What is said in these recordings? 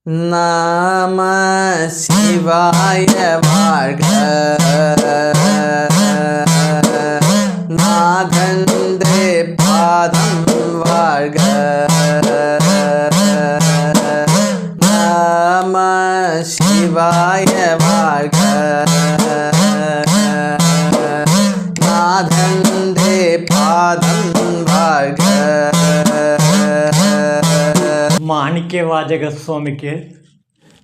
நம சிவாய வாழ்க. நாதந்தே பாதம் வாழ்க. நம சிவாய வாழ்க. നാഥന്റെ പാദം വാഴ്ക. മാണിക്യവാചകസ്വാമിക്ക്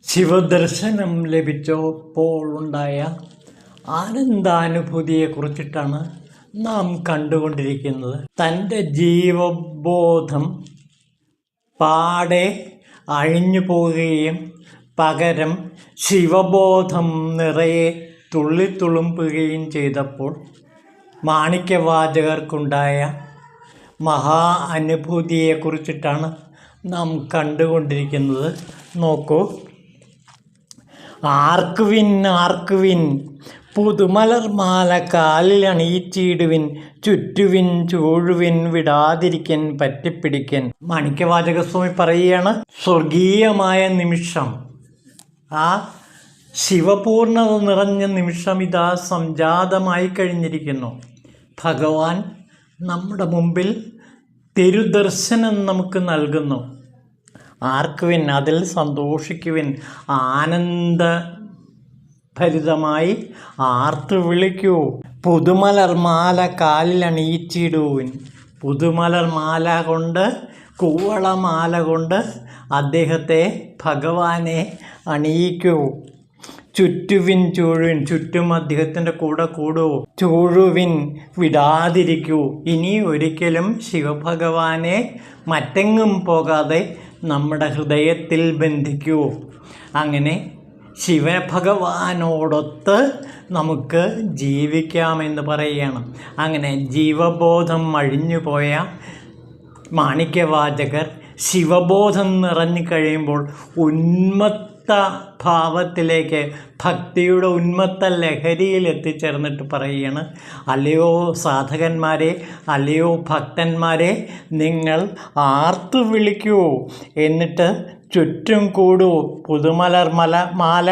ശിവദർശനം ലഭിച്ചപ്പോൾ ഉണ്ടായ ആനന്ദാനുഭൂതിയെക്കുറിച്ചിട്ടാണ് നാം കണ്ടുകൊണ്ടിരിക്കുന്നത്. തൻ്റെ ജീവബോധം പാടെ അഴിഞ്ഞു പോവുകയും പകരം ശിവബോധം നിറയെ തുള്ളിത്തുളുമ്പുകയും ചെയ്തപ്പോൾ മാണിക്യവാചകർക്കുണ്ടായ മഹാ അനുഭൂതിയെക്കുറിച്ചിട്ടാണ് നാം കണ്ടുകൊണ്ടിരിക്കുന്നത്. നോക്കൂ. ആർക്കുവിൻ ആർക്കുവിൻ പുതുമലർമാല കാലിലണിയിച്ചിടുവിൻ, ചുറ്റുവിൻ ചൂഴുവിൻ വിടാതിരിക്കൻ പറ്റിപ്പിടിക്കൻ. മാണിക്യവാചകസ്വാമി പറയുകയാണ്, സ്വർഗീയമായ നിമിഷം, ആ ശിവപൂർണത നിറഞ്ഞ നിമിഷം ഇതാ സംജാതമായി കഴിഞ്ഞിരിക്കുന്നു. ഭഗവാൻ നമ്മുടെ മുമ്പിൽ തിരുദർശനം നമുക്ക് നൽകുന്നു. ആർക്കുവിൻ, അതിൽ സന്തോഷിക്കുവിൻ, ആനന്ദഭരിതമായി ആർത്തു വിളിക്കൂ. പുതുമലർമാല കാലിലണിയിച്ചിടുവിൻ, പുതുമലർമാല കൊണ്ട്, കൂവളമാല കൊണ്ട് അദ്ദേഹത്തെ, ഭഗവാനെ അണിയിക്കൂ. ചുറ്റുവിൻ ചൂഴുവിൻ, ചുറ്റും അദ്ദേഹത്തിൻ്റെ കൂടെ കൂടൂ. ചൂഴുവിൻ, വിടാതിരിക്കൂ. ഇനി ഒരിക്കലും ശിവഭഗവാനെ മറ്റെങ്ങും പോകാതെ നമ്മുടെ ഹൃദയത്തിൽ ബന്ധിക്കൂ. അങ്ങനെ ശിവഭഗവാനോടൊത്ത് നമുക്ക് ജീവിക്കാമെന്ന് പറയുകയാണ്. അങ്ങനെ ജീവബോധം അഴിഞ്ഞുപോയ മാണിക്യവാചകർ ശിവബോധം നിറഞ്ഞു കഴിയുമ്പോൾ ഭാവത്തിലേക്ക്, ഭക്തിയുടെ ഉന്മത്ത ലഹരിയിൽ എത്തിച്ചേർന്നിട്ട് പറയുകയാണ്, അല്ലയോ സാധകന്മാരെ, അല്ലയോ ഭക്തന്മാരെ, നിങ്ങൾ ആർത്തു വിളിക്കൂ, എന്നിട്ട് ചുറ്റും കൂടൂ, മാല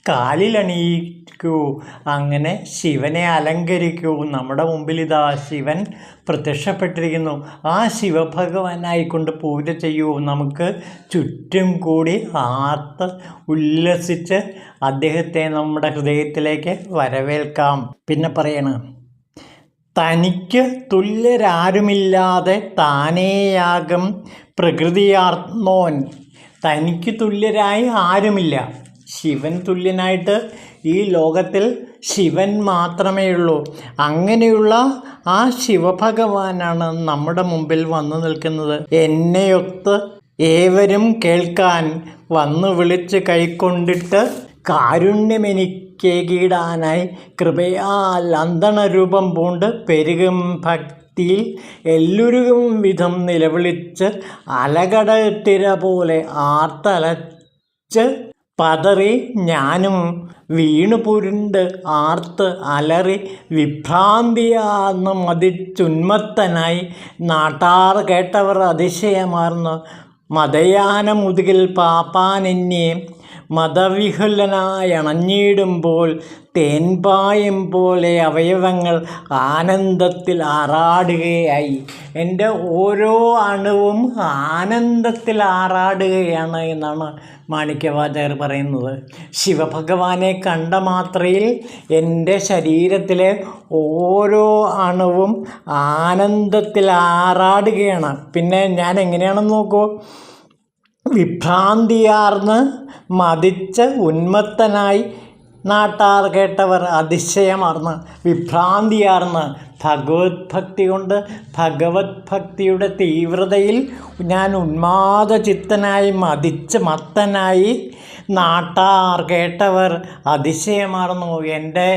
കാലിലണിയിക്കൂ, അങ്ങനെ ശിവനെ അലങ്കരിക്കൂ. നമ്മുടെ മുമ്പിൽ ഇതാ ശിവൻ പ്രത്യക്ഷപ്പെട്ടിരിക്കുന്നു. ആ ശിവഭഗവാനായിക്കൊണ്ട് പൂജ ചെയ്യൂ. നമുക്ക് ചുറ്റും കൂടി ആർത്ത് ഉല്ലസിച്ച് അദ്ദേഹത്തെ നമ്മുടെ ഹൃദയത്തിലേക്ക് വരവേൽക്കാം. പിന്നെ പറയണം, തനിക്ക് തുല്യരാരുമില്ലാതെ താനേയാകും പ്രകൃതിയാർന്നോൻ. തനിക്ക് തുല്യരായി ആരുമില്ല. ശിവൻ തുല്യനായിട്ട് ഈ ലോകത്തിൽ ശിവൻ മാത്രമേ ഉള്ളൂ. അങ്ങനെയുള്ള ആ ശിവഭഗവാനാണ് നമ്മുടെ മുമ്പിൽ വന്നു നിൽക്കുന്നത്. എന്നെയൊത്ത് ഏവരും കേൾക്കാൻ വന്നു വിളിച്ച് കൈക്കൊണ്ടിട്ട് കാരുണ്യമെനിക്കേകിടാനായി കൃപയാൽ അന്തണരൂപം പൂണ്ട് പെരുകും ഭക്തിയിൽ എല്ലുരുകും വിധം നിലവിളിച്ച് അലകടത്തിര പോലെ ആർത്തലച്ച് പതറി ഞാനും വീണു പുരുണ്ട് ആർത്ത് അലറി വിഭ്രാന്തിയാർന്ന് മതിച്ചുന്മത്തനായി നാട്ടാർ കേട്ടവർ അതിശയമാർന്ന് മതയാന മുതുകിൽ പാപ്പാനെന്നെ മതവിഹുലനായി അണഞ്ഞിടുമ്പോൾ തേൻപായം പോലെ അവയവങ്ങൾ ആനന്ദത്തിൽ ആറാടുകയായി. എൻ്റെ ഓരോ അണുവും ആനന്ദത്തിൽ ആറാടുകയാണ് എന്നാണ് മാണിക്യവാചകർ പറയുന്നത്. ശിവഭഗവാനെ കണ്ട മാത്രയിൽ എൻ്റെ ശരീരത്തിലെ ഓരോ അണുവും ആനന്ദത്തിൽ ആറാടുകയാണ്. പിന്നെ ഞാൻ എങ്ങനെയാണെന്ന് നോക്കൂ. വിഭ്രാന്തിയാർന്ന് മതിച്ച് ഉന്മത്തനായി നാട്ടാർ കേട്ടവർ അതിശയമാർന്ന്, വിഭ്രാന്തിയാർന്ന് ഭഗവത് ഭക്തി കൊണ്ട്, ഭഗവത് ഭക്തിയുടെ തീവ്രതയിൽ ഞാൻ ഉന്മാദചിത്തനായി മതിച്ച് മത്തനായി നാട്ടാർ കേട്ടവർ അതിശയമാർന്നു. എൻ്റെ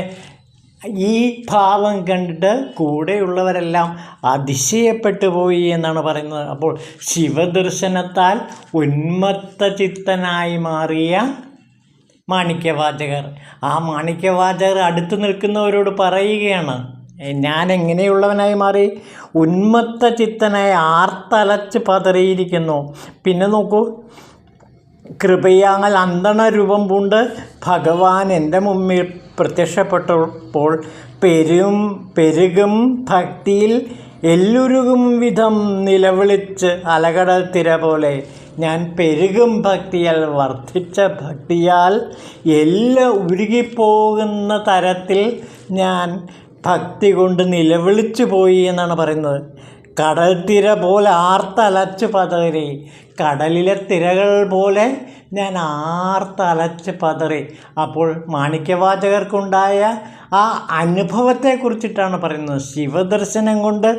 ഈ ഭാവം കണ്ടിട്ട് കൂടെയുള്ളവരെല്ലാം അതിശയപ്പെട്ടു പോയി എന്നാണ് പറയുന്നത്. അപ്പോൾ ശിവദർശനത്താൽ ഉന്മത്ത ചിത്തനായി മാറിയ മാണിക്യവാചകർ, ആ മാണിക്യവാചകർ അടുത്ത് നിൽക്കുന്നവരോട് പറയുകയാണ്, ഞാൻ എങ്ങനെയുള്ളവനായി മാറി? ഉന്മത്ത ചിത്തനായി ആർത്തലച്ച് പതറിയിരിക്കുന്നു. പിന്നെ നോക്കൂ, കൃപയാൽ അന്തണ രൂപം പൂണ്ട് ഭഗവാൻ എൻ്റെ മുമ്പിൽ പ്രത്യക്ഷപ്പെട്ടപ്പോൾ പെരുകും ഭക്തിയിൽ എല്ലുരുകും വിധം നിലവിളിച്ച് അലകടൽ തിര പോലെ ഞാൻ പെരുകും ഭക്തിയാൽ വർദ്ധിച്ച ഭക്തിയാൽ എല്ലാം ഉരുകിപ്പോകുന്ന തരത്തിൽ ഞാൻ ഭക്തി കൊണ്ട് നിലവിളിച്ചു പോയി എന്നാണ് പറയുന്നത്. കടൽ തിര പോലെ ആർത്തലച്ച് പതറി, കടലിലെ തിരകൾ പോലെ ഞാൻ ആർത്തലച്ച് പതറി. അപ്പോൾ മാണിക്യവാചകർക്കുണ്ടായ ആ അനുഭവത്തെക്കുറിച്ചിട്ടാണ് പറയുന്നത്. ശിവദർശനം കൊണ്ട്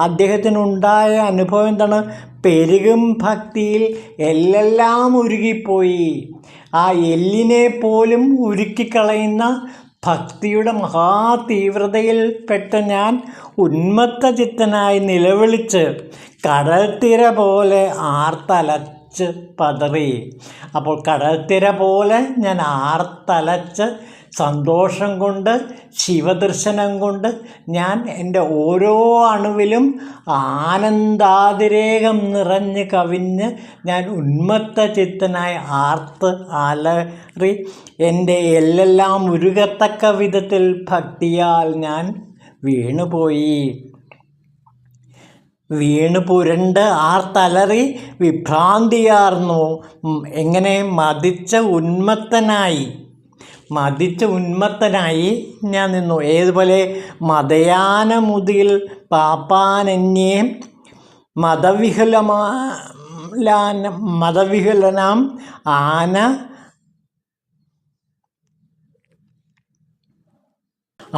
അദ്ദേഹത്തിനുണ്ടായ അനുഭവം എന്താണ്? പെരുകും ഭക്തിയിൽ എല്ലെല്ലാം ഉരുകിപ്പോയി. ആ എല്ലിനെ പോലും ഉരുക്കിക്കളയുന്ന ഭക്തിയുടെ മഹാതീവ്രതയിൽപ്പെട്ട ഞാൻ ഉന്മത്തചിത്തനായി നിലവിളിച്ച് കടൽത്തിര പോലെ ആർത്തലച്ച് പതറി. അപ്പോൾ കടൽത്തിര പോലെ ഞാൻ ആർത്തലച്ച് സന്തോഷം കൊണ്ട്, ശിവദർശനം കൊണ്ട് ഞാൻ എൻ്റെ ഓരോ അണുവിലും ആനന്ദാതിരേകം നിറഞ്ഞ് കവിഞ്ഞ് ഞാൻ ഉന്മത്തചിത്തനായി ആർത്ത് അലറി എൻ്റെ എല്ലെല്ലാം ഉരുകത്തക്ക വിധത്തിൽ ഭക്തിയാൽ ഞാൻ വീണുപോയി. വീണ് പുരണ്ട് ആർത്തലറി വിഭ്രാന്തിയാർന്നു. എങ്ങനെ? മതിച്ച ഉന്മത്തനായി ഞാൻ നിന്നു. ഏതുപോലെ? മതയാനമുതിൽ പാപ്പാനെന്നെ മതവിഹുലനാം ആന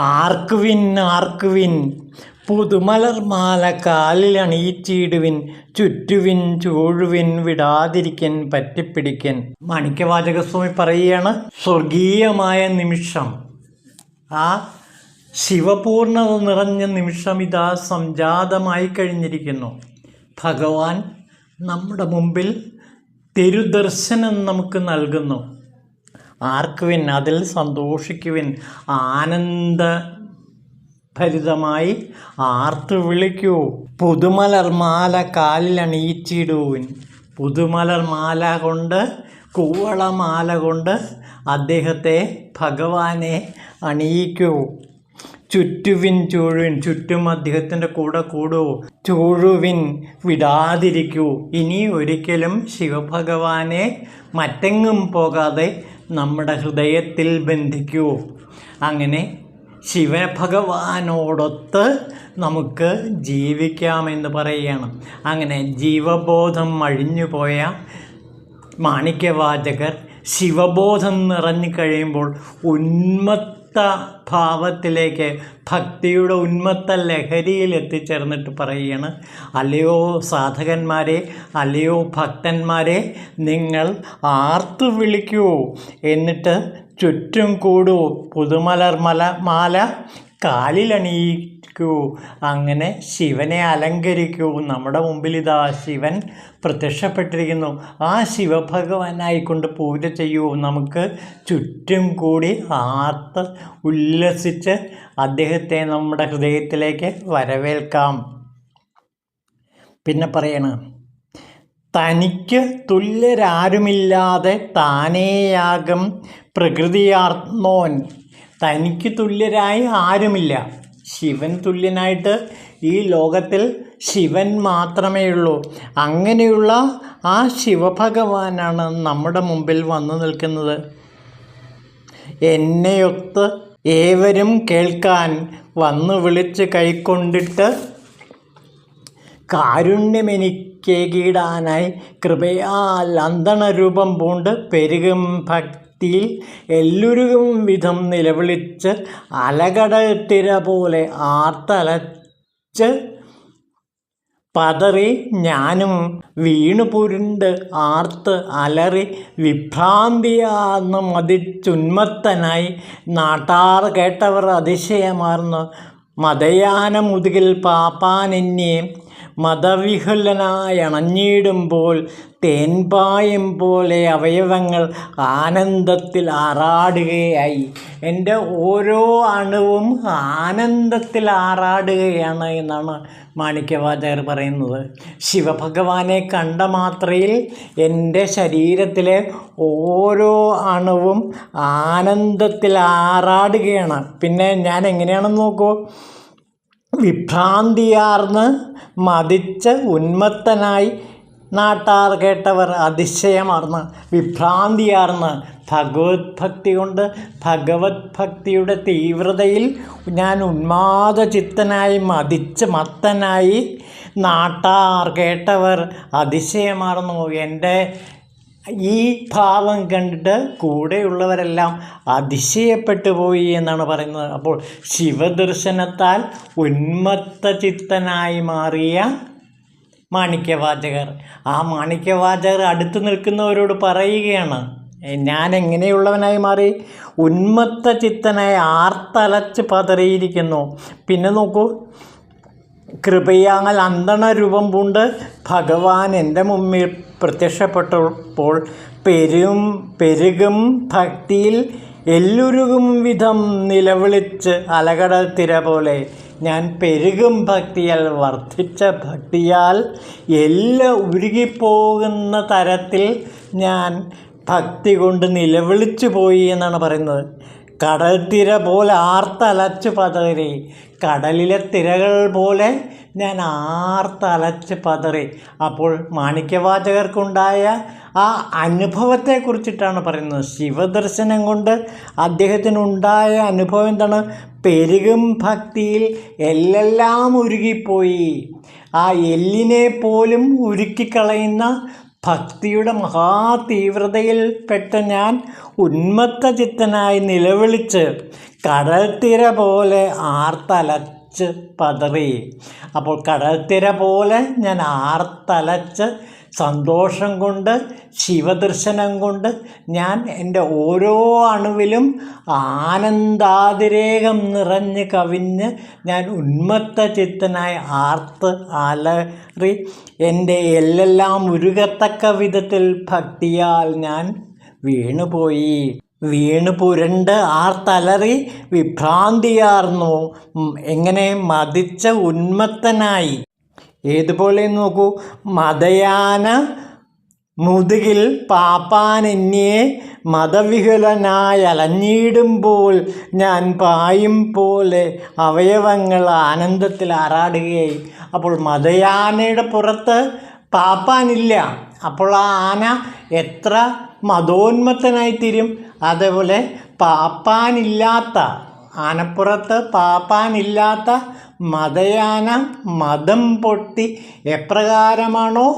ആർക്കുവിൻ പുതുമലർമാല കാലിലണിയിച്ചിടുവിൻ, ചുറ്റുവിൻ ചൂഴുവിൻ, വിടാതിരിക്കൻ പറ്റിപ്പിടിക്കൻ. മാണിക്യവാചകസ്വാമി പറയുകയാണ്, സ്വർഗീയമായ നിമിഷം, ആ ശിവപൂർണത നിറഞ്ഞ നിമിഷം ഇതാ സംജാതമായി കഴിഞ്ഞിരിക്കുന്നു. ഭഗവാൻ നമ്മുടെ മുമ്പിൽ തിരുദർശനം നമുക്ക് നൽകുന്നു. ആർക്കുവിൻ, അതിൽ സന്തോഷിക്കുവിൻ, ആനന്ദഭരിതമായി ആർത്തു വിളിക്കൂ. പുതുമലർമാല കാലിലണിയിച്ചിടുവിൻ. പുതുമലർമാല കൊണ്ട്, കൂവളമാല കൊണ്ട് അദ്ദേഹത്തെ, ഭഗവാനെ അണിയിക്കൂ. ചുറ്റുവിൻ ചൂഴുവിൻ, ചുറ്റും അദ്ദേഹത്തിൻ്റെ കൂടെ കൂടൂ. ചൂഴുവിൻ, വിടാതിരിക്കൂ. ഇനി ഒരിക്കലും ശിവഭഗവാനെ മറ്റെങ്ങും പോകാതെ നമ്മുടെ ഹൃദയത്തിൽ ബന്ധിക്കൂ. അങ്ങനെ ശിവഭഗവാനോടൊത്ത് നമുക്ക് ജീവിക്കാമെന്ന് പറയുകയാണ്. അങ്ങനെ ജീവബോധം അഴിഞ്ഞുപോയ മാണിക്യവാചകർ ശിവബോധം നിറഞ്ഞു കഴിയുമ്പോൾ ഉന്മത്ത ഭാവത്തിലേക്ക്, ഭക്തിയുടെ ഉന്മത്ത ലഹരിയിൽ എത്തിച്ചേർന്നിട്ട് പറയുകയാണ്, അല്ലയോ സാധകന്മാരെ, അല്ലയോ ഭക്തന്മാരെ, നിങ്ങൾ ആർത്തു വിളിക്കൂ, എന്നിട്ട് ചുറ്റും കൂടൂ, മാല കാലിലണിയിക്കൂ, അങ്ങനെ ശിവനെ അലങ്കരിക്കൂ. നമ്മുടെ മുമ്പിൽ ഇതാ ശിവൻ പ്രത്യക്ഷപ്പെട്ടിരിക്കുന്നു. ആ ശിവഭഗവാനായിക്കൊണ്ട് പൂജ ചെയ്യൂ. നമുക്ക് ചുറ്റും കൂടി ആർത്ത് ഉല്ലസിച്ച് അദ്ദേഹത്തെ നമ്മുടെ ഹൃദയത്തിലേക്ക് വരവേൽക്കാം. പിന്നെ പറയണം, തനിക്ക് തുല്യരാരുമില്ലാതെ താനേയാകും പ്രകൃതിയാർന്നോൻ. തനിക്ക് തുല്യരായി ആരുമില്ല. ശിവൻ തുല്യനായിട്ട് ഈ ലോകത്തിൽ ശിവൻ മാത്രമേ ഉള്ളൂ. അങ്ങനെയുള്ള ആ ശിവഭഗവാനാണ് നമ്മുടെ മുമ്പിൽ വന്നു നിൽക്കുന്നത്. എന്നെയൊത്ത് ഏവരും കേൾക്കാൻ വന്നു വിളിച്ച് കൈക്കൊണ്ടിട്ട് കാരുണ്യമെനിക്കേകിടാനായി കൃപയാൽ അന്തണരൂപം പൂണ്ട് പെരുകും ഭക്തിയിൽ എല്ലുരുകും വിധം നിലവിളിച്ച് അലകടൽ തിര പോലെ ആർത്തലച്ച് പതറി ഞാനും വീണു പുരുണ്ട് ആർത്ത് അലറി വിഭ്രാന്തിയാർന്ന് മതിച്ചുന്മത്തനായി നാട്ടാർ കേട്ടവർ അതിശയമാർന്ന് മതയാന മുതുകിൽ പാപ്പാനെന്നെ മതവിഹുലനായി അണഞ്ഞിടുമ്പോൾ തേൻപായും പോലെ അവയവങ്ങൾ ആനന്ദത്തിൽ ആറാടുകയായി. എൻ്റെ ഓരോ അണുവും ആനന്ദത്തിൽ ആറാടുകയാണ് എന്നാണ് മാണിക്യവാചകർ പറയുന്നത്. ശിവഭഗവാനെ കണ്ട മാത്രയിൽ എൻ്റെ ശരീരത്തിലെ ഓരോ അണുവും ആനന്ദത്തിൽ ആറാടുകയാണ്. പിന്നെ ഞാൻ എങ്ങനെയാണെന്ന് നോക്കൂ. വിഭ്രാന്തിയാർന്ന് മതിച്ച് ഉന്മത്തനായി നാട്ടാർ കേട്ടവർ അതിശയമാർന്ന്. വിഭ്രാന്തിയാർന്ന് ഭഗവത് ഭക്തി കൊണ്ട് ഭഗവത് ഭക്തിയുടെ തീവ്രതയിൽ ഞാൻ ഉന്മാദചിത്തനായി മതിച്ച് മത്തനായി നാട്ടാർ കേട്ടവർ അതിശയമാർന്നു. എൻ്റെ ഈ ഭാവം കണ്ടിട്ട് കൂടെയുള്ളവരെല്ലാം അതിശയപ്പെട്ടു പോയി എന്നാണ് പറയുന്നത്. അപ്പോൾ ശിവദർശനത്താൽ ഉന്മത്തചിത്തനായി മാറിയ മാണിക്യവാചകർ, ആ മാണിക്യവാചകർ അടുത്ത് നിൽക്കുന്നവരോട് പറയുകയാണ്, ഞാൻ എങ്ങനെയുള്ളവനായി മാറി? ഉന്മത്തചിത്തനായി ആർത്തലച്ച് പതറിയിരിക്കുന്നു. പിന്നെ നോക്കൂ, കൃപയാൽ അന്തണ രൂപം പൂണ്ട് ഭഗവാൻ എൻ്റെ മുമ്പിൽ പ്രത്യക്ഷപ്പെട്ടപ്പോൾ പെരുകും ഭക്തിയിൽ എല്ലുരുകും വിധം നിലവിളിച്ച് അലകടൽ തിര പോലെ ഞാൻ പെരുകും ഭക്തിയാൽ വർദ്ധിച്ച ഭക്തിയാൽ എല്ലാം ഉരുകിപ്പോകുന്ന തരത്തിൽ ഞാൻ ഭക്തി കൊണ്ട് നിലവിളിച്ചു പോയി എന്നാണ് പറയുന്നത്. കടൽ തിര പോലെ ആർത്തലച്ച് പതറി, കടലിലെ തിരകൾ പോലെ ഞാൻ ആർത്തലച്ച് പതറി. അപ്പോൾ മാണിക്യവാചകർക്കുണ്ടായ ആ അനുഭവത്തെക്കുറിച്ചിട്ടാണ് പറയുന്നത്. ശിവദർശനം കൊണ്ട് അദ്ദേഹത്തിനുണ്ടായ അനുഭവം എന്താണ്? പെരുകും ഭക്തിയിൽ എല്ലെല്ലാം ഉരുകിപ്പോയി. ആ എല്ലിനെ പോലും ഉരുക്കിക്കളയുന്ന ഭക്തിയുടെ മഹാതീവ്രതയിൽപ്പെട്ട ഞാൻ ഉന്മത്തചിത്തനായി നിലവിളിച്ച് കടൽത്തിര പോലെ ആർത്തലച്ച് പതറി. അപ്പോൾ കടൽത്തിര പോലെ ഞാൻ ആർത്തലച്ച് സന്തോഷം കൊണ്ട്, ശിവദർശനം കൊണ്ട് ഞാൻ എൻ്റെ ഓരോ അണുവിലും ആനന്ദാതിരേകം നിറഞ്ഞ് കവിഞ്ഞ് ഞാൻ ഉന്മത്തചിത്തനായി ആർത്ത് അലറി എൻ്റെ എല്ലെല്ലാം ഉരുകത്തക്ക വിധത്തിൽ ഭക്തിയാൽ ഞാൻ വീണുപോയി. വീണ് പുരണ്ട് ആർത്തലറി വിഭ്രാന്തിയാർന്നു. എങ്ങനെ? മതിച്ച ഉന്മത്തനായി. ഏതുപോലെ നോക്കൂ, മതയാന മുതുകിൽ പാപ്പാനെന്നെ മതവിഹുലനായി അലഞ്ഞിടുമ്പോൾ ഞാൻ പായും പോലെ അവയവങ്ങൾ ആനന്ദത്തിൽ ആറാടുകയായി. അപ്പോൾ മതയാനയുടെ പുറത്ത് പാപ്പാനില്ല. അപ്പോൾ ആ ആന എത്ര മതോന്മത്തനായിത്തീരും. അതേപോലെ പാപ്പാനില്ലാത്ത ആനപ്പുറത്ത് പാപ്പാനില്ലാത്ത മതയാന മതം പൊട്ടി എപ്രകാരമാണോ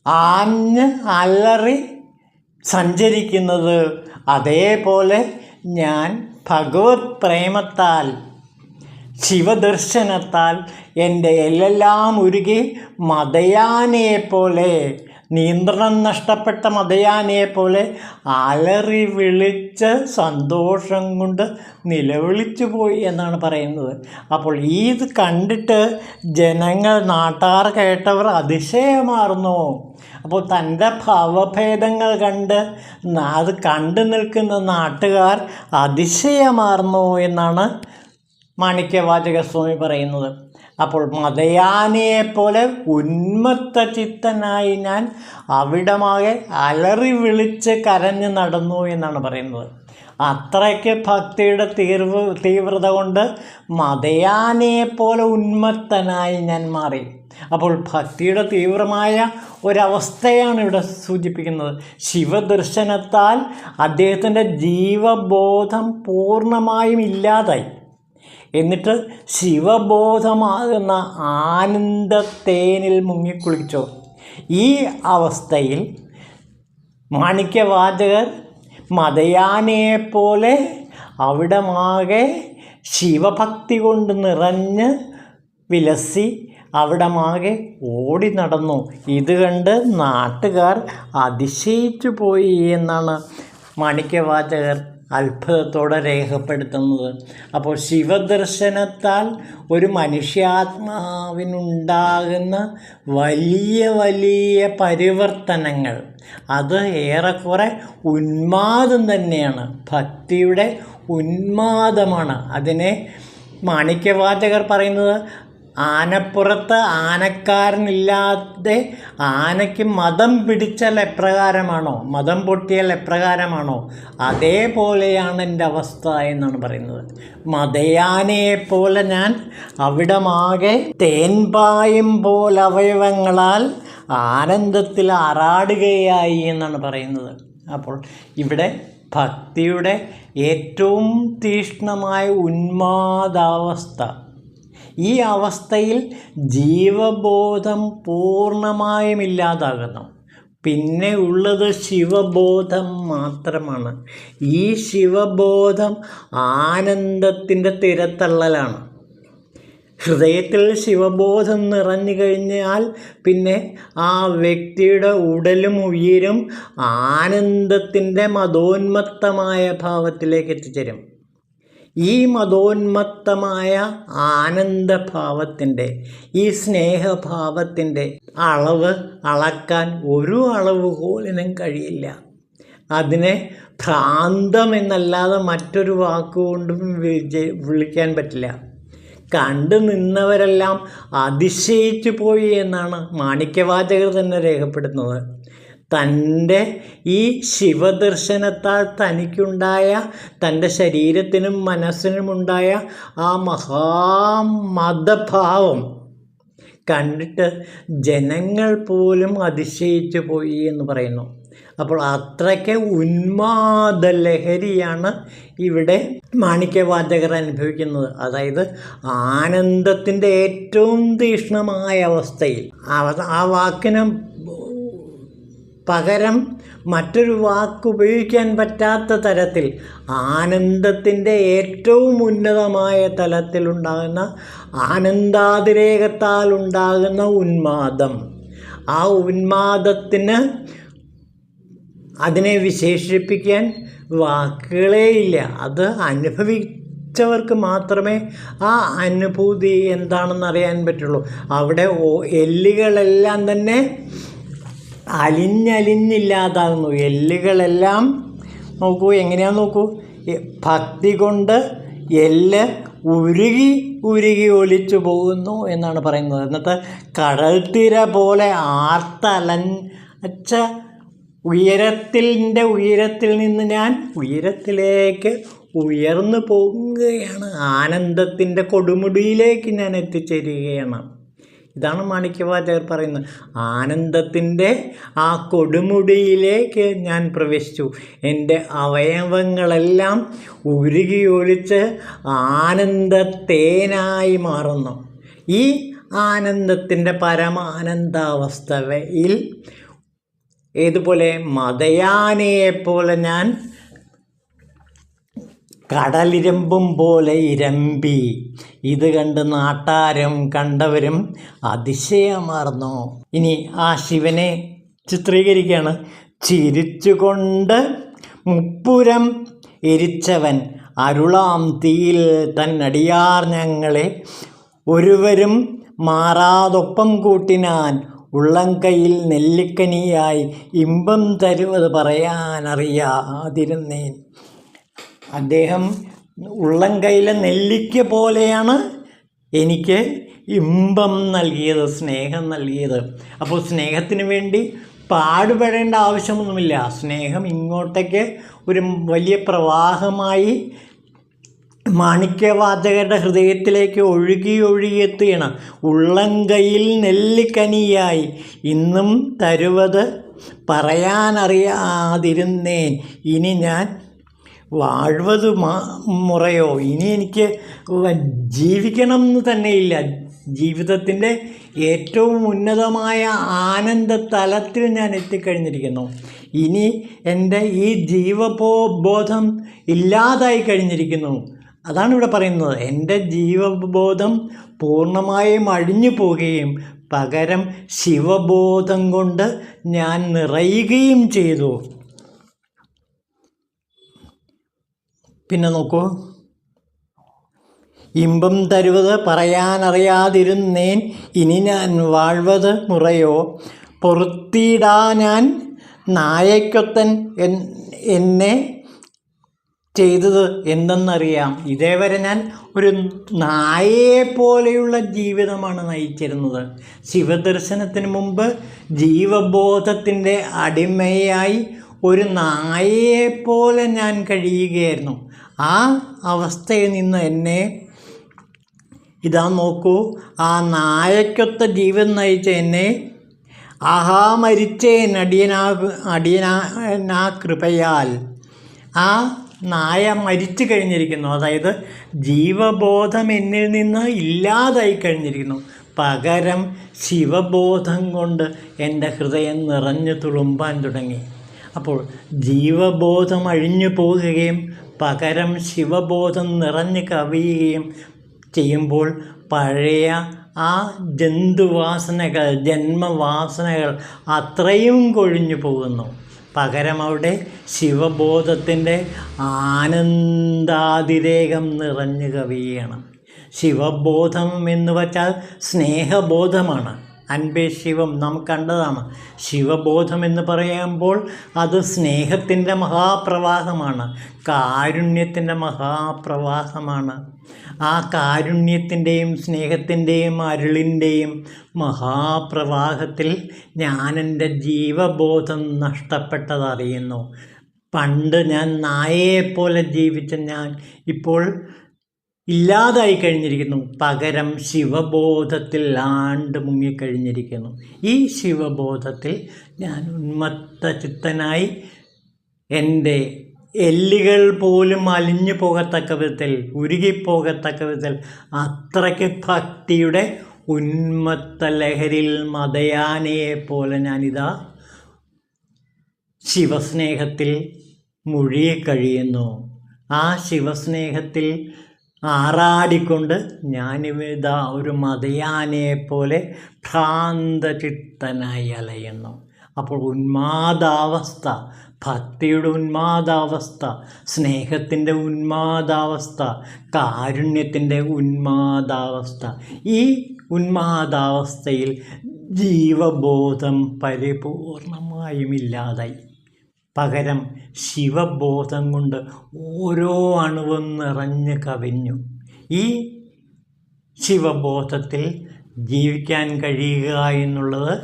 ആഞ്ഞ് അലറി സഞ്ചരിക്കുന്നത്, അതേപോലെ ഞാൻ ഭഗവത് പ്രേമത്താൽ ശിവദർശനത്താൽ എൻ്റെ എല്ലെല്ലാം ഉരുകി മതയാനയെപ്പോലെ, നിയന്ത്രണം നഷ്ടപ്പെട്ട മതയാനയെപ്പോലെ അലറി വിളിച്ച് സന്തോഷം കൊണ്ട് നിലവിളിച്ചു പോയി എന്നാണ് പറയുന്നത്. അപ്പോൾ ഇത് കണ്ടിട്ട് ജനങ്ങൾ, നാട്ടാർ കേട്ടവർ അതിശയമാർന്നു. അപ്പോൾ തൻ്റെ ഭാവഭേദങ്ങൾ കണ്ട് അത് കണ്ടു നിൽക്കുന്ന നാട്ടുകാർ അതിശയമാർന്നു എന്നാണ് മാണിക്യവാചക സ്വാമി പറയുന്നത്. അപ്പോൾ മതയാനയെപ്പോലെ ഉന്മത്തചിത്തനായി ഞാൻ അവിടമാകെ അലറി വിളിച്ച് കരഞ്ഞു നടന്നു എന്നാണ് പറയുന്നത്. അത്രയ്ക്ക് ഭക്തിയുടെ തീവ്രത കൊണ്ട് മതയാനയെപ്പോലെ ഉന്മത്തനായി ഞാൻ മാറി. അപ്പോൾ ഭക്തിയുടെ തീവ്രമായ ഒരവസ്ഥയാണ് ഇവിടെ സൂചിപ്പിക്കുന്നത്. ശിവദർശനത്താൽ അദ്ദേഹത്തിൻ്റെ ജീവബോധം പൂർണ്ണമായും ഇല്ലാതായി. എന്നിട്ട് ശിവബോധമാകുന്ന ആനന്ദത്തേനിൽ മുങ്ങിക്കുളിച്ചോ. ഈ അവസ്ഥയിൽ മാണിക്യവാചകർ മതയാനയെപ്പോലെ അവിടമാകെ ശിവഭക്തി കൊണ്ട് നിറഞ്ഞ് വിലസി അവിടമാകെ ഓടി നടന്നു. ഇത് കണ്ട് നാട്ടുകാർ അതിശയിച്ചു പോയി എന്നാണ് മാണിക്യവാചകർ അത്ഭുതത്തോടെ രേഖപ്പെടുത്തുന്നത്. അപ്പോൾ ശിവദർശനത്താൽ ഒരു മനുഷ്യാത്മാവിനുണ്ടാകുന്ന വലിയ വലിയ പരിവർത്തനങ്ങൾ, അത് ഏറെക്കുറെ ഉന്മാദം തന്നെയാണ്, ഭക്തിയുടെ ഉന്മാദമാണ്. അതിനെ മാണിക്യവാചകർ പറയുന്നത്, ആനപ്പുറത്ത് ആനക്കാരനില്ലാതെ ആനയ്ക്ക് മദം പിടിച്ചാൽ എപ്രകാരമാണോ, മദം പൊട്ടിയാൽ എപ്രകാരമാണോ, അതേപോലെയാണ് എൻ്റെ അവസ്ഥ എന്നാണ് പറയുന്നത്. മദയാനയെപ്പോലെ ഞാൻ അവിടമാകെ തേൻപായും പോലെ അവയവങ്ങളാൽ ആനന്ദത്തിൽ ആറാടുകയായി എന്നാണ് പറയുന്നത്. അപ്പോൾ ഇവിടെ ഭക്തിയുടെ ഏറ്റവും തീക്ഷ്ണമായ ഉന്മാദാവസ്ഥ, ഈ അവസ്ഥയിൽ ജീവബോധം പൂർണ്ണമായും ഇല്ലാതാകുന്നു. പിന്നെ ഉള്ളത് ശിവബോധം മാത്രമാണ്. ഈ ശിവബോധം ആനന്ദത്തിൻ്റെ തിരത്തള്ളലാണ്. ഹൃദയത്തിൽ ശിവബോധം നിറഞ്ഞു കഴിഞ്ഞാൽ പിന്നെ ആ വ്യക്തിയുടെ ഉടലും ഉയിരും ആനന്ദത്തിൻ്റെ മതോന്മത്തമായ ഭാവത്തിലേക്ക് എത്തിച്ചേരും. ഈ മതോന്മത്തമായ ആനന്ദഭാവത്തിൻ്റെ, ഈ സ്നേഹഭാവത്തിൻ്റെ അളവ് അളക്കാൻ ഒരു അളവുകോലിനും കഴിയില്ല. അതിനെ ഭ്രാന്തം എന്നല്ലാതെ മറ്റൊരു വാക്കുകൊണ്ടും വിളിക്കാൻ പറ്റില്ല. കണ്ടു നിന്നവരെല്ലാം അതിശയിച്ചു പോയി എന്നാണ് മാണിക്യവാചകർ തന്നെ രേഖപ്പെടുത്തുന്നത്. തൻ്റെ ഈ ശിവദർശനത്താൽ തനിക്കുണ്ടായ, തൻ്റെ ശരീരത്തിനും മനസ്സിനുമുണ്ടായ ആ മഹാമതഭാവം കണ്ടിട്ട് ജനങ്ങൾ പോലും അതിശയിച്ചു പോയി എന്ന് പറയുന്നു. അപ്പോൾ അത്രയ്ക്ക് ഉന്മാദ ലഹരിയാണ് ഇവിടെ മാണിക്യവാചകർ അനുഭവിക്കുന്നത്. അതായത് ആനന്ദത്തിൻ്റെ ഏറ്റവും തീക്ഷ്ണമായ അവസ്ഥയിൽ, ആ വാക്കിന് പകരം മറ്റൊരു വാക്ക് ഉപയോഗിക്കാൻ പറ്റാത്ത തരത്തിൽ ആനന്ദത്തിൻ്റെ ഏറ്റവും ഉന്നതമായ തലത്തിലുണ്ടാകുന്ന ആനന്ദാതിരേകത്താൽ ഉണ്ടാകുന്ന ഉന്മാദം, ആ ഉന്മാദത്തിന് അതിനെ വിശേഷിപ്പിക്കാൻ വാക്കുകളേയില്ല. അത് അനുഭവിച്ചവർക്ക് മാത്രമേ ആ അനുഭൂതി എന്താണെന്ന് അറിയാൻ പറ്റുള്ളൂ. അവിടെ എല്ലുകളെല്ലാം തന്നെ അലിഞ്ഞലിഞ്ഞില്ലാതാകുന്നു. എല്ലുകളെല്ലാം നോക്കൂ, എങ്ങനെയാണെന്ന് നോക്കൂ. ഭക്തി കൊണ്ട് എല്ല് ഉരുകി ഉരുകി ഒലിച്ചു പോകുന്നു എന്നാണ് പറയുന്നത്. എന്നിട്ട് കടൽത്തിര പോലെ ആർത്തലച്ച ഉയരത്തിൽ നിന്ന് ഞാൻ ഉയരത്തിലേക്ക് ഉയർന്നു പോകുകയാണ്, ആനന്ദത്തിൻ്റെ കൊടുമുടിയിലേക്ക് ഞാൻ എത്തിച്ചേരുകയാണ്. ഇതാണ് മാണിക്യവാചകർ പറയുന്നത്. ആനന്ദത്തിൻ്റെ ആ കൊടുമുടിയിലേക്ക് ഞാൻ പ്രവേശിച്ചു. എൻ്റെ അവയവങ്ങളെല്ലാം ഉരുകി ഒലിച്ച് ആനന്ദത്തേനായി മാറുന്നു. ഈ ആനന്ദത്തിൻ്റെ പരമാനന്ദാവസ്ഥയിൽ ഏതുപോലെ മദയാനയെപ്പോലെ ഞാൻ കടലിരമ്പും പോലെ ഇരമ്പി. ഇത് കണ്ട് നാട്ടാരും കണ്ടവരും അതിശയമാർന്നു. ഇനി ആ ശിവനെ ചിത്രീകരിക്കുകയാണ്. ചിരിച്ചുകൊണ്ട് മുപ്പുരം എരിച്ചവൻ അരുളാം തീയിൽ തന്നടിയാർ ഞങ്ങളെ ഒരുവരും മാറാതൊപ്പം കൂട്ടിനാൻ ഉള്ളംകൈയിൽ നെല്ലിക്കനിയായി ഇമ്പം തരുവത് പറയാനറിയാതിരുന്നേൻ. അദ്ദേഹം ഉള്ളംകൈയിലെ നെല്ലിക്ക പോലെയാണ് എനിക്ക് ഇമ്പം നൽകിയത്, സ്നേഹം നൽകിയത്. അപ്പോൾ സ്നേഹത്തിന് വേണ്ടി പാടുപെടേണ്ട ആവശ്യമൊന്നുമില്ല. സ്നേഹം ഇങ്ങോട്ടേക്ക് ഒരു വലിയ പ്രവാഹമായി മാണിക്യവാചകരുടെ ഹൃദയത്തിലേക്ക് ഒഴുകി ഒഴുകിയെത്തുകയാണ്. ഉള്ളംകൈയിൽ നെല്ലിക്കനിയായി ഇന്നും തരുവത് പറയാനറിയാതിരുന്നേൻ. ഇനി ഞാൻ വാഴ്വത് മുറയോ, ഇനി എനിക്ക് ജീവിക്കണം എന്ന് തന്നെയില്ല. ജീവിതത്തിൻ്റെ ഏറ്റവും ഉന്നതമായ ആനന്ദ തലത്തിൽ ഞാൻ എത്തിക്കഴിഞ്ഞിരിക്കുന്നു. ഇനി എൻ്റെ ഈ ജീവബോധം ഇല്ലാതായി കഴിഞ്ഞിരിക്കുന്നു. അതാണ് ഇവിടെ പറയുന്നത്. എൻ്റെ ജീവബോധം പൂർണ്ണമായും അഴിഞ്ഞു പോവുകയും പകരം ശിവബോധം കൊണ്ട് ഞാൻ നിറയുകയും ചെയ്തു. പിന്നെ നോക്കൂ, ഇമ്പം തരുവത് പറയാനറിയാതിരുന്നേൻ, ഇനി ഞാൻ വാഴ്വത് മുറയോ, പൊറുത്തിടാ ഞാൻ നായക്കൊത്തൻ എന്നെ ചെയ്തത് എന്തെന്നറിയാം. ഇതേവരെ ഞാൻ ഒരു നായയെപ്പോലെയുള്ള ജീവിതമാണ് നയിച്ചിരുന്നത്. ശിവദർശനത്തിന് മുമ്പ് ജീവബോധത്തിൻ്റെ അടിമയായി ഒരു നായയെപ്പോലെ ഞാൻ കഴിയുകയായിരുന്നു. ആ അവസ്ഥയിൽ നിന്ന് എന്നെ ഇതാ നോക്കൂ, ആ നായക്കൊത്ത ജീവിതം നയിച്ച എന്നെ ആഹാ മരിച്ചേൻ അടിയനാ കൃപയാൽ. ആ നായ മരിച്ചു കഴിഞ്ഞിരിക്കുന്നു. അതായത് ജീവബോധം എന്നിൽ നിന്ന് ഇല്ലാതായി കഴിഞ്ഞിരിക്കുന്നു. പകരം ശിവബോധം കൊണ്ട് എൻ്റെ ഹൃദയം നിറഞ്ഞു തുളുമ്പാൻ തുടങ്ങി. അപ്പോൾ ജീവബോധം അഴിഞ്ഞു പോകുകയും പകരം ശിവബോധം നിറഞ്ഞു കവിയുകയും ചെയ്യുമ്പോൾ പഴയ ആ ജന്തുവാസനകൾ, ജന്മവാസനകൾ അത്രയും കൊഴിഞ്ഞു പോകുന്നു. പകരം അവിടെ ശിവബോധത്തിൻ്റെ ആനന്ദാതിരേകം നിറഞ്ഞു കവിയണം. ശിവബോധം എന്ന് വച്ചാൽ സ്നേഹബോധമാണ്. അൻപേ ശിവം നാം കണ്ടതാണ്. ശിവബോധം എന്ന് പറയുമ്പോൾ അത് സ്നേഹത്തിൻ്റെ മഹാപ്രവാഹമാണ്, കാരുണ്യത്തിൻ്റെ മഹാപ്രവാഹമാണ്. ആ കാരുണ്യത്തിൻ്റെയും സ്നേഹത്തിൻ്റെയും അരുളിൻ്റെയും മഹാപ്രവാഹത്തിൽ ഞാൻ എൻ്റെ ജീവബോധം നഷ്ടപ്പെട്ടതറിയുന്നു. പണ്ട് ഞാൻ നായയെപ്പോലെ ജീവിച്ച ഞാൻ ഇപ്പോൾ ഇല്ലാതായി കഴിഞ്ഞിരിക്കുന്നു. പകരം ശിവബോധത്തിൽ ആണ്ട് മുങ്ങിക്കഴിഞ്ഞിരിക്കുന്നു. ഈ ശിവബോധത്തിൽ ഞാൻ ഉന്മത്ത ചിത്തനായി എൻ്റെ എല്ലുകൾ പോലും അലിഞ്ഞു പോകത്തക്ക വിധത്തിൽ, ഉരുകിപ്പോകത്തക്ക വിധത്തിൽ അത്രയ്ക്ക് ഭക്തിയുടെ ഉന്മത്ത ലഹരിയിൽ മതയാനയെപ്പോലെ ഞാനിതാ ശിവസ്നേഹത്തിൽ മുഴുകിക്കഴിയുന്നു. ആ ശിവസ്നേഹത്തിൽ ആറാടിക്കൊണ്ട് ഞാനിതാ ഒരു മതയാനയെപ്പോലെ ഭ്രാന്തചിത്തനായി അലയുന്നു. അപ്പോൾ ഉന്മാദാവസ്ഥ, ഭക്തിയുടെ ഉന്മാദാവസ്ഥ, സ്നേഹത്തിൻ്റെ ഉന്മാദാവസ്ഥ, കാരുണ്യത്തിൻ്റെ ഉന്മാദാവസ്ഥ. ഈ ഉന്മാദാവസ്ഥയിൽ ജീവബോധം പരിപൂർണമായും ഇല്ലാതായി. പകരം ശിവബോധം കൊണ്ട് ഓരോ അണുവും നിറഞ്ഞു കവിഞ്ഞു. ഈ ശിവബോധത്തിൽ ജീവിക്കാൻ കഴിയുക എന്നുള്ളത്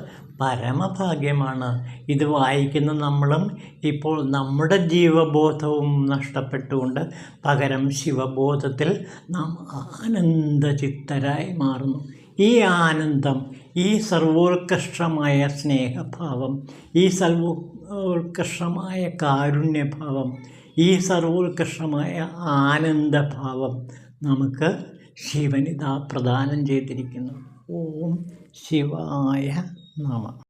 പരമഭാഗ്യമാണ്. ഇത് വായിക്കുന്ന നമ്മളും ഇപ്പോൾ നമ്മുടെ ജീവബോധവും നഷ്ടപ്പെട്ടുകൊണ്ട് പകരം ശിവബോധത്തിൽ നാം ആനന്ദചിത്തരായി മാറുന്നു. ഈ ആനന്ദം, ഈ സർവോത്കൃഷ്ടമായ സ്നേഹഭാവം, ഈ സർവോത്കൃഷ്ടമായ കാരുണ്യഭാവം, ഈ സർവോത്കൃഷ്ടമായ ആനന്ദഭാവം നമുക്ക് ശിവനിതാ പ്രദാനം ചെയ്തിരിക്കുന്നു. ഓം ശിവായ നമഃ.